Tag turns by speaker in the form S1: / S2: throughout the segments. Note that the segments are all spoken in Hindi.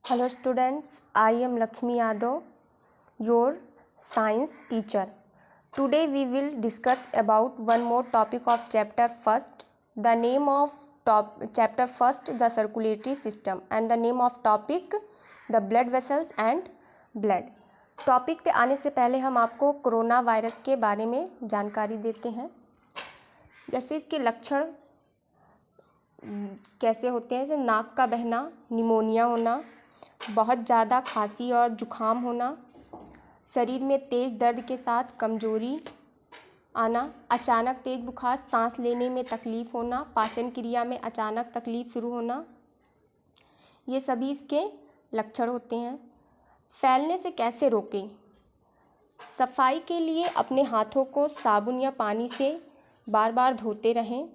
S1: Hello students, I am Lakshmi Yadav, your science teacher. Today we will discuss about one more topic of chapter first. The name of chapter first, the circulatory system, and the name of topic, the blood vessels and blood. Topic पे आने से पहले हम आपको कोरोना वायरस के बारे में जानकारी देते हैं। जैसे इसके लक्षण कैसे होते हैं, जैसे नाक का बहना, निमोनिया होना, बहुत ज़्यादा खांसी और जुखाम होना, शरीर में तेज़ दर्द के साथ कमजोरी आना, अचानक तेज़ बुखार, सांस लेने में तकलीफ़ होना, पाचन क्रिया में अचानक तकलीफ़ शुरू होना, ये सभी इसके लक्षण होते हैं। फैलने से कैसे रोकें? सफाई के लिए अपने हाथों को साबुन या पानी से बार बार धोते रहें।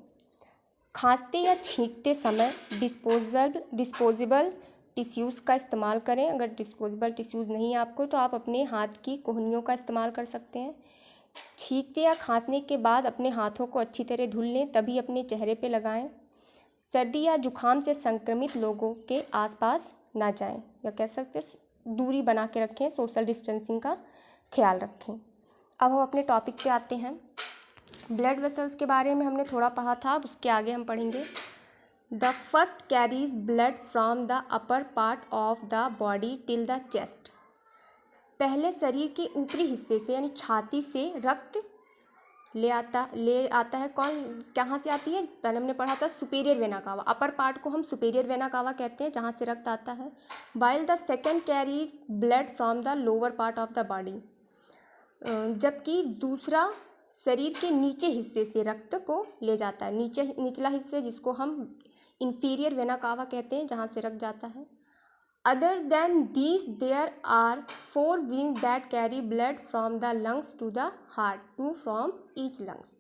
S1: खांसते या छींकते समय डिस्पोजेबल टिश्यूज़ का इस्तेमाल करें। अगर डिस्पोजेबल टिश्यूज़ नहीं है आपको तो आप अपने हाथ की कोहनियों का इस्तेमाल कर सकते हैं। छींकते या खांसने के बाद अपने हाथों को अच्छी तरह धुल लें, तभी अपने चेहरे पे लगाएं। सर्दी या जुखाम से संक्रमित लोगों के आसपास ना जाएं, या कह सकते दूरी बना के रखें, सोशल डिस्टेंसिंग का ख्याल रखें। अब हम अपने टॉपिक पे आते हैं। ब्लड वेसल्स के बारे में हमने थोड़ा पढ़ा था, अब उसके आगे हम पढ़ेंगे। The first carries blood from the upper part of the body till the chest. पहले शरीर के ऊपरी हिस्से से यानी छाती से रक्त ले आता है। कहाँ से आती है? पहले हमने पढ़ा था superior vena cava. Upper part को हम सुपीरियर वेना कावा कहते हैं, जहाँ से रक्त आता है। While the second carry blood from the lower part of the body. जबकि दूसरा शरीर के नीचे हिस्से से रक्त को ले जाता है। निचला हिस्से जिसको हम इंफीरियर वेना कावा कहते हैं, जहाँ से रक्त जाता है। Other than these there are 4 veins that carry blood from the lungs to the heart, 2 from each lungs.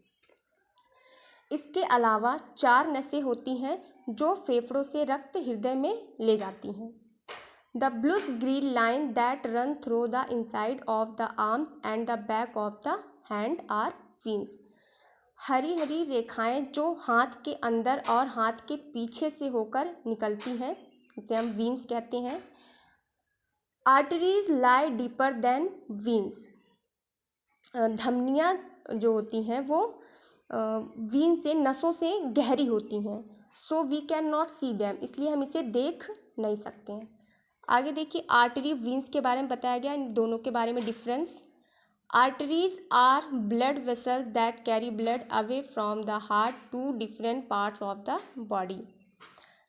S1: इसके अलावा 4 नसें होती हैं जो फेफड़ों से रक्त हृदय में ले जाती हैं। The bluish green line that run through the inside of the arms and the back of the hand are veins. Hari Hari रेखाएं जो हाथ के अंदर और हाथ के पीछे से होकर निकलती हैं, इसे हम वीन्स कहते हैं। Arteries lie deeper than वीन्स। धमनियाँ जो होती हैं वो वीन से, नसों से गहरी होती हैं। So we can not see them, इसलिए हम इसे देख नहीं सकते हैं। आगे देखिए, आर्टरी वीन्स के बारे में बताया गया, इन दोनों के बारे में difference. Arteries are blood vessels that carry blood away from the heart to different parts of the body.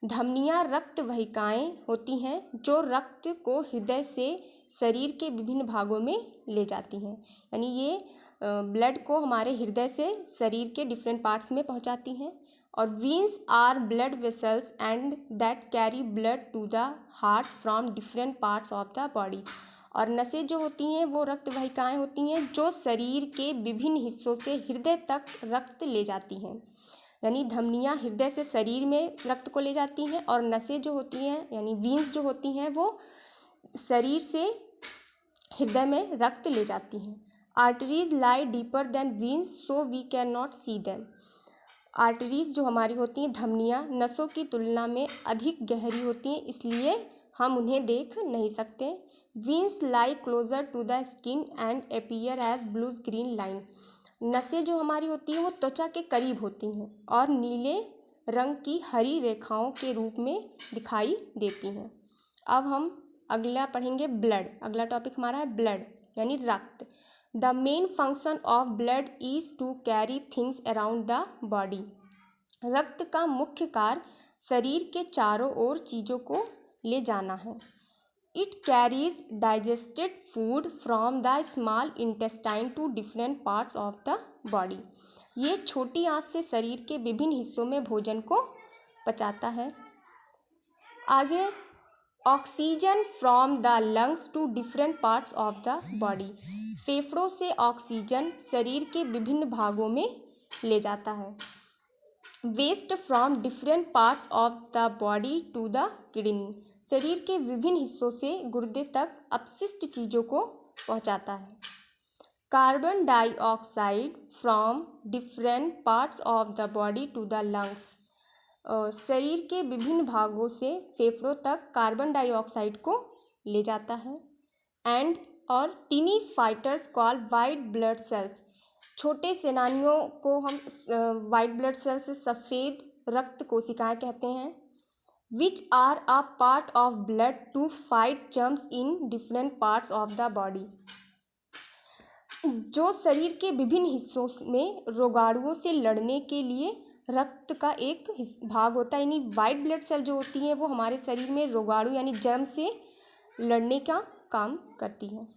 S1: धमनियाँ रक्त वाहिकाएँ होती हैं जो रक्त को हृदय से शरीर के विभिन्न भागों में ले जाती हैं, यानी ये ब्लड को हमारे हृदय से शरीर के डिफरेंट पार्ट्स में पहुंचाती हैं। और veins are blood vessels and that carry blood to the heart from different parts of the body. और नसें जो होती हैं वो रक्त वाहिकाएँ होती हैं जो शरीर के विभिन्न हिस्सों से हृदय तक रक्त ले जाती हैं। यानी धमनियाँ हृदय से शरीर में रक्त को ले जाती हैं, और नसें जो होती हैं यानी वीन्स जो होती हैं वो शरीर से हृदय में रक्त ले जाती हैं। Arteries lie deeper than veins so we can not see them. आर्टरीज जो हमारी होती हैं, धमनियाँ, नसों की तुलना में अधिक गहरी होती हैं, इसलिए हम उन्हें देख नहीं सकते। Veins lie closer to the skin and appear as blues green line. नसें जो हमारी होती हैं वो त्वचा के करीब होती हैं और नीले रंग की हरी रेखाओं के रूप में दिखाई देती हैं। अब हम अगला पढ़ेंगे ब्लड। अगला टॉपिक हमारा है ब्लड यानी रक्त। The main function of blood is to carry things around the body. रक्त का मुख्य कार्य शरीर के चारों ओर चीज़ों को ले जाना है। It carries digested food from the small intestine to different parts of the body. ये छोटी आंत से शरीर के विभिन्न हिस्सों में भोजन को पचाता है। आगे, oxygen from the lungs to different parts of the body. फेफड़ों से ऑक्सीजन शरीर के विभिन्न भागों में ले जाता है। Waste from different parts of the body to the kidney. शरीर के विभिन्न हिस्सों से गुर्दे तक अपशिष्ट चीज़ों को पहुंचाता है। Carbon dioxide from different parts of the body to the lungs. शरीर के विभिन्न भागों से फेफड़ों तक कार्बन डाइऑक्साइड को ले जाता है। एंड और tiny fighters call white blood cells, छोटे सेनानियों को हम वाइट ब्लड सेल्स, सफ़ेद रक्त कोशिकाएं कहते हैं। Which are a part of blood to fight germs in different parts of the body, जो शरीर के विभिन्न हिस्सों में रोगाणुओं से लड़ने के लिए रक्त का एक भाग होता है। यानी वाइट ब्लड सेल जो होती हैं वो हमारे शरीर में रोगाणु यानी जर्म से लड़ने का काम करती हैं।